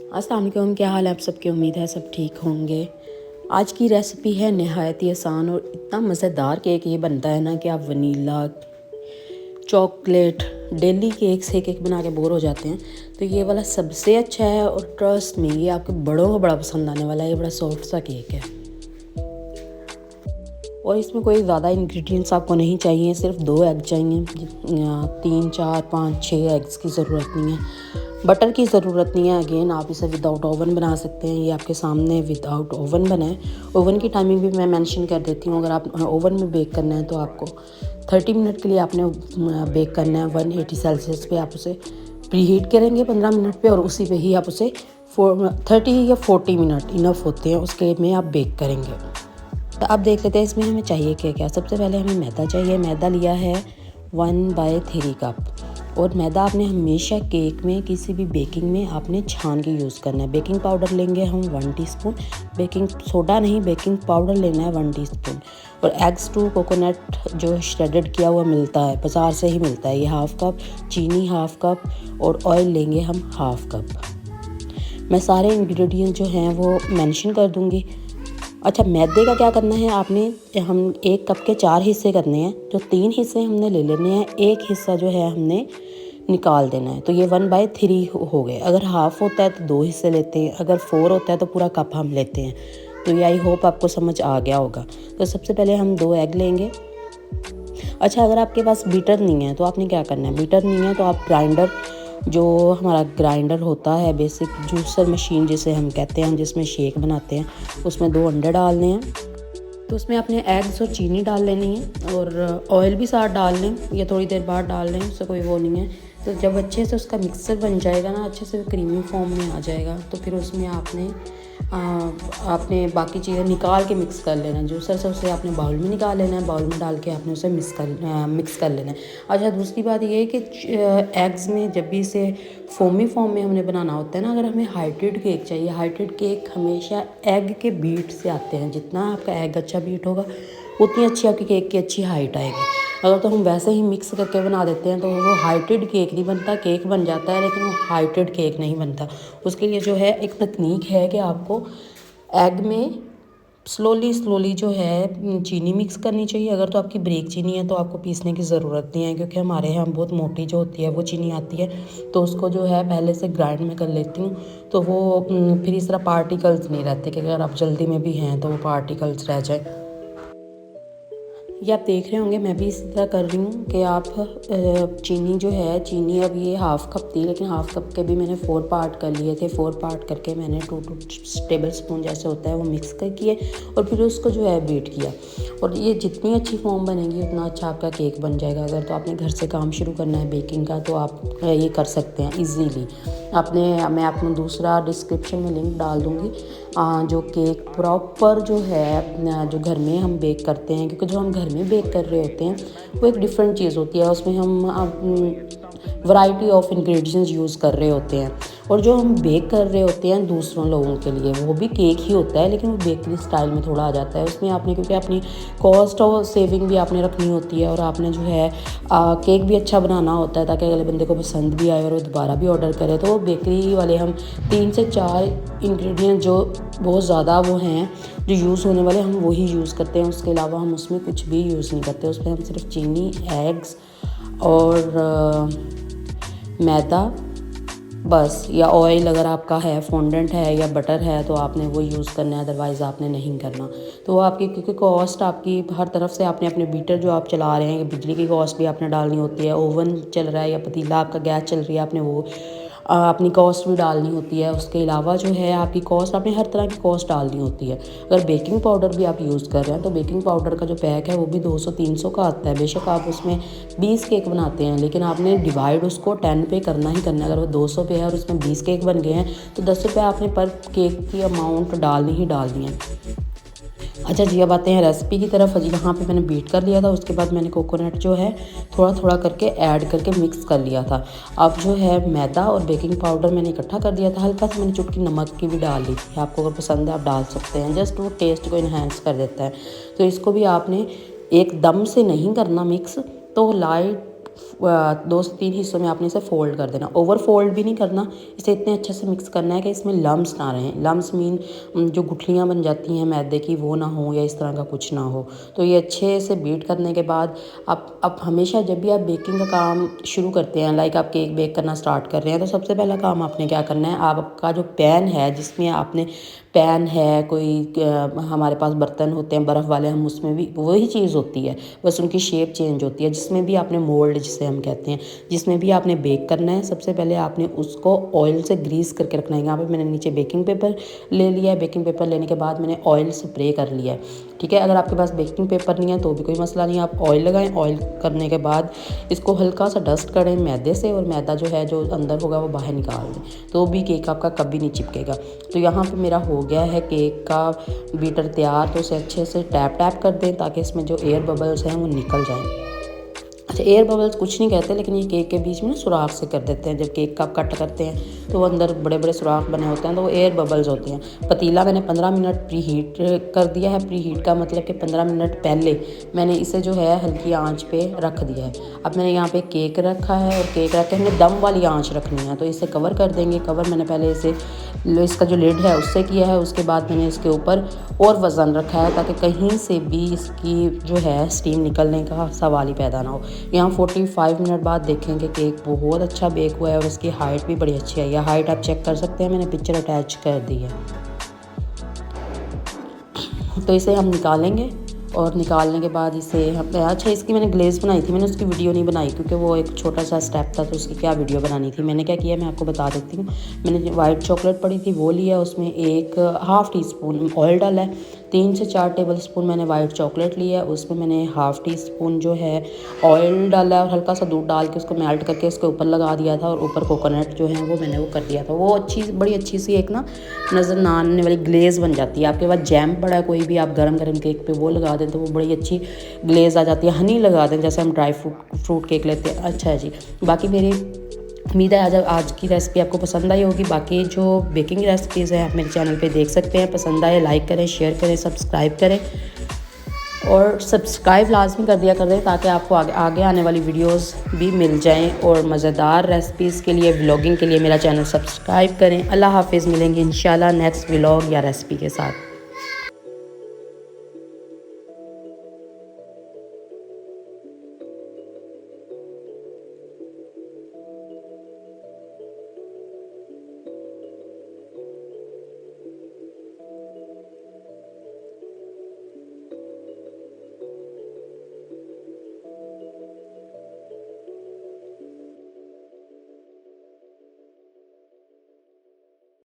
अस्सलाम वालेकुम, क्या हाल है आप सबकी। उम्मीद है सब ठीक होंगे। आज की रेसिपी है नहायत ही आसान और इतना मज़ेदार केक ये बनता है ना कि आप वनीला, चॉकलेट, डेली केक से केक बना के बोर हो जाते हैं, तो ये वाला सबसे अच्छा है। और ट्रस्ट में ये आपके बड़ों को बड़ा पसंद आने वाला है। ये बड़ा सॉफ्ट सा केक है और इसमें कोई ज़्यादा इंग्रेडिएंट्स आपको नहीं चाहिए। सिर्फ 2 एग चाहिए, 3 4 5 6 एग्स की ज़रूरत नहीं है। बटर की ज़रूरत नहीं है। अगेन आप इसे विदाउट ओवन बना सकते हैं। ये आपके सामने विदाउट ओवन बना है। ओवन की टाइमिंग भी मैं मेंशन कर देती हूँ। अगर आप ओवन में बेक करना है तो आपको 30 मिनट के लिए आपने बेक करना है। 180 सेल्सियस पे आप उसे प्री हीट करेंगे 15 मिनट पे, और उसी पे ही आप उसे 30 या 40 मिनट इनफ होते हैं उसके में आप बेक करेंगे। तो आप देख लेते हैं इसमें हमें चाहिए क्या क्या। सबसे पहले हमें मैदा चाहिए। मैदा लिया है 1/3 कप। और मैदा आपने हमेशा केक में, किसी भी बेकिंग में आपने छान के यूज़ करना है। बेकिंग पाउडर लेंगे हम 1 टीस्पून। बेकिंग सोडा नहीं, बेकिंग पाउडर लेना है 1 टीस्पून। और एग्स टू कोकोनट जो श्रेडेड किया हुआ मिलता है, बाज़ार से ही मिलता है, ये हाफ़ कप। चीनी हाफ़ कप। और ऑयल लेंगे हम हाफ़ कप। मैं सारे इंग्रेडिएंट जो हैं वो मेंशन कर दूँगी। अच्छा, मैदे का क्या करना है आपने, हम 1 कप के 4 हिस्से करने हैं। जो 3 हिस्से हमने ले लेने हैं, 1 हिस्सा जो है हमने निकाल देना है। तो ये 1/3 हो गए। अगर हाफ़ होता है तो 2 हिस्से लेते हैं, अगर 4 होता है तो पूरा कप हम लेते हैं। तो ये आई होप आपको समझ आ गया होगा। तो सबसे पहले हम 2 एग लेंगे। अच्छा, अगर आपके पास बीटर नहीं है तो आपने क्या करना है, बीटर नहीं है तो आप ग्राइंडर, जो हमारा ग्राइंडर होता है, बेसिक जूसर मशीन जिसे हम कहते हैं, जिसमें शेक बनाते हैं, उसमें 2 अंडे डालने हैं। तो उसमें आपने एग्स और चीनी डाल लेनी है, और ऑयल भी साथ डाल लें या थोड़ी देर बाद डाल लें, उससे कोई वो नहीं है। तो जब अच्छे से उसका मिक्सर बन जाएगा ना, अच्छे से क्रीमी फॉर्म में आ जाएगा, तो फिर उसमें आपने बाकी चीज़ें निकाल के मिक्स कर लेना है। जूसर से उसे आपने बाउल में निकाल लेना है। बाउल में डाल के आपने उसे मिक्स कर लेना है। अच्छा, दूसरी बात ये है कि एग्स में जब भी इसे फोमी फॉर्म में हमने बनाना होता है ना, अगर हमें हाइड्रेट केक चाहिए, हाइड्रेट केक हमेशा एग के बीट से आते हैं। जितना आपका एग अच्छा बीट होगा उतनी अच्छी आपकी केक की अच्छी हाइट आएगी। अगर तो हम वैसे ही मिक्स करके बना देते हैं तो वो हाइटेड केक नहीं बनता। केक बन जाता है लेकिन वो हाइटेड केक नहीं बनता। उसके लिए जो है एक तकनीक है कि आपको एग में स्लोली जो है चीनी मिक्स करनी चाहिए। अगर तो आपकी ब्रेक चीनी है तो आपको पीसने की ज़रूरत नहीं है, क्योंकि हमारे यहाँ बहुत मोटी जो होती है वो चीनी आती है। तो उसको जो है पहले से ग्राइंड में कर लेती हूँ, तो वो फिर इस तरह पार्टिकल्स नहीं रहते कि अगर आप जल्दी में भी हैं तो वो पार्टिकल्स रह जाए। ये आप देख रहे होंगे मैं भी इसी तरह कर रही हूँ कि आप चीनी जो है, चीनी अब ये हाफ़ कप थी, लेकिन हाफ़ कप के भी मैंने 4 पार्ट कर लिए थे। 4 पार्ट करके मैंने 2 टेबल स्पून जैसे होता है वो मिक्स कर किए, और फिर उसको जो है बीट किया। और ये जितनी अच्छी फॉर्म बनेगी उतना अच्छा आपका केक बन जाएगा। अगर तो आपने घर से काम शुरू करना है बेकिंग का तो आप ये कर सकते हैं ईजीली। मैं आपको दूसरा डिस्क्रिप्शन में लिंक डाल दूँगी, जो केक प्रॉपर जो है, जो घर में हम बेक करते हैं, क्योंकि जो हम घर में बेक कर रहे होते हैं वो एक डिफरेंट चीज़ होती है। उसमें हम वैरायटी ऑफ इंग्रेडिएंट्स यूज़ कर रहे होते हैं, और जो हम बेक कर रहे होते हैं दूसरों लोगों के लिए वो भी केक ही होता है, लेकिन वो बेकरी स्टाइल में थोड़ा आ जाता है। उसमें आपने, क्योंकि अपनी कॉस्ट और सेविंग भी आपने रखनी होती है, और आपने जो है केक भी अच्छा बनाना होता है ताकि अगले बंदे को पसंद भी आए और वो दोबारा भी ऑर्डर करे। तो वो बेकरी वाले हम 3 से 4 इंग्रेडिएंट जो बहुत ज़्यादा वो हैं जो यूज़ होने वाले, हम वही यूज़ करते हैं। उसके अलावा हम उसमें कुछ भी यूज़ नहीं करते। उसमें हम सिर्फ चीनी, एग्स और मैदा बस, या ऑयल अगर आपका है, फॉन्डेंट है या बटर है तो आपने वो यूज़ करना है, अदरवाइज़ आपने नहीं करना। तो वो आपकी, क्योंकि कॉस्ट आपकी हर तरफ से आपने अपने बीटर जो आप चला रहे हैं, बिजली की कॉस्ट भी आपने डालनी होती है। ओवन चल रहा है या पतीला आपका गैस चल रही है, आपने वो अपनी कॉस्ट भी डालनी होती है। उसके अलावा जो है आपकी कॉस्ट, आपने हर तरह की कॉस्ट डालनी होती है। अगर बेकिंग पाउडर भी आप यूज़ कर रहे हैं तो बेकिंग पाउडर का जो पैक है वो भी 200-300 का आता है। बेशक आप उसमें 20 केक बनाते हैं, लेकिन आपने डिवाइड उसको 10 पे करना ही करना है। अगर वो 200 पे है और उसमें 20 केक बन गए हैं तो 10 रुपये आपने पर केक की अमाउंट डालनी ही डालनी है। अच्छा जी, अब आते हैं रेसिपी की तरफ। यहाँ पे मैंने बीट कर लिया था, उसके बाद मैंने कोकोनट जो है थोड़ा थोड़ा करके ऐड करके मिक्स कर लिया था। अब जो है मैदा और बेकिंग पाउडर मैंने इकट्ठा कर दिया था। हल्का सा मैंने चुटकी नमक की भी डाल ली थी, आपको अगर पसंद है आप डाल सकते हैं, जस्ट वो टेस्ट को इन्हेंस कर देता है। तो इसको भी आपने एकदम से नहीं करना मिक्स, तो लाइट 2 से 3 हिस्सों में आपने इसे फ़ोल्ड कर देना। ओवर फोल्ड भी नहीं करना, इसे इतने अच्छे से मिक्स करना है कि इसमें लम्स ना रहें। लम्स मीन जो गुठलियाँ बन जाती हैं मैदे की वो ना हो, या इस तरह का कुछ ना हो। तो ये अच्छे से बीट करने के बाद आप हमेशा जब भी आप बेकिंग का काम शुरू करते हैं, लाइक आप केक बेक करना स्टार्ट कर रहे हैं, तो सबसे पहला काम आपने क्या करना है, आपका जो पैन है जिसमें आपने पैन है कोई हमारे पास बर्तन होते हैं बर्फ़ वाले, हम उसमें भी वही चीज़ होती है, बस उनकी शेप चेंज होती है। जिसमें भी आपने मोल्ड जिसे हम कहते हैं, जिसमें भी आपने बेक करना है, सबसे पहले आपने उसको ऑयल से ग्रीस करके रखना है। यहाँ पे मैंने नीचे बेकिंग पेपर ले लिया है। बेकिंग पेपर लेने के बाद मैंने ऑयल स्प्रे कर लिया है, ठीक है। अगर आपके पास बेकिंग पेपर नहीं है तो भी कोई मसला नहीं, आप ऑयल लगाएं। ऑयल करने के बाद इसको हल्का सा डस्ट करें मैदे से, और मैदा जो है जो अंदर होगा वो बाहर निकाल दें, तो भी केक आपका कभी नहीं चिपकेगा। तो यहाँ पे मेरा हो गया है केक का बीटर तैयार, तो उसे अच्छे से टैप टैप कर दें ताकि इसमें जो एयर बबल्स हैं वो निकल जाएं। अच्छा, एयर बबल्स कुछ नहीं कहते, लेकिन ये केक के बीच में ना सुराख से कर देते हैं। जब केक का आप कट करते हैं तो वो अंदर बड़े बड़े सुराख बने होते हैं, तो वो एयर बबल्स होते हैं। पतीला मैंने 15 मिनट प्री हीट कर दिया है। प्री हीट का मतलब कि 15 मिनट पहले मैंने इसे जो है हल्की आंच पे रख दिया है। अब मैंने यहाँ पे केक रखा है, और केक रख के हमने दम वाली आंच रखनी है, तो इसे कवर कर देंगे। कवर मैंने पहले इसे इसका जो लिड है उससे किया है, उसके बाद मैंने इसके ऊपर और वज़न रखा है ताकि कहीं से भी इसकी जो है स्टीम निकलने का सवाल ही पैदा ना हो। यहाँ 45 मिनट बाद देखेंगे केक बहुत अच्छा बेक हुआ है, और इसकी हाइट भी बड़ी अच्छी आई है। हाइट आप चेक कर सकते हैं, मैंने पिक्चर अटैच कर दी है। तो इसे हम निकालेंगे, और निकालने के बाद इसे हम अच्छा, इसकी मैंने ग्लेज़ बनाई थी, मैंने उसकी वीडियो नहीं बनाई क्योंकि वो एक छोटा सा स्टेप था, तो उसकी क्या वीडियो बनानी थी। मैंने क्या किया मैं आपको बता देती हूँ। मैंने वाइट चॉकलेट पड़ी थी वो लिया, उसमें 1/2 टीस्पून ऑयल डाला है। 3 से 4 टेबल स्पून मैंने वाइट चॉकलेट लिया है, उसमें मैंने 1/2 टीस्पून जो है ऑयल डाला है, और हल्का सा दूध डाल के उसको मेल्ट करके उसके ऊपर लगा दिया था, और ऊपर कोकोनट जो है वो मैंने वो कर दिया था। वो बड़ी अच्छी सी एक ना नज़र ना आने वाली ग्लेज़ बन जाती है। आपके पास जैम पड़ा है कोई भी, आप गरम गरम केक पे वो लगा दें तो वो बड़ी अच्छी ग्लेज़ आ जाती है। हनी लगा दें जैसे हम ड्राई फ्रूट केक लेते हैं। अच्छा है जी, बाकी मेरी उम्मीद है आज की रेसिपी आपको पसंद आई होगी। बाकी जो बेकिंग रेसिपीज़ हैं आप मेरे चैनल पे देख सकते हैं। पसंद आए लाइक करें, शेयर करें, सब्सक्राइब करें, और सब्सक्राइब लाजमी कर दिया करें ताकि आपको आगे आने वाली वीडियोस भी मिल जाएं। और मज़ेदार रेसिपीज़ के लिए, व्लॉगिंग के लिए मेरा चैनल सब्सक्राइब करें। अल्लाह हाफिज़, मिलेंगे इंशाल्लाह नेक्स्ट व्लॉग या रेसिपी के साथ।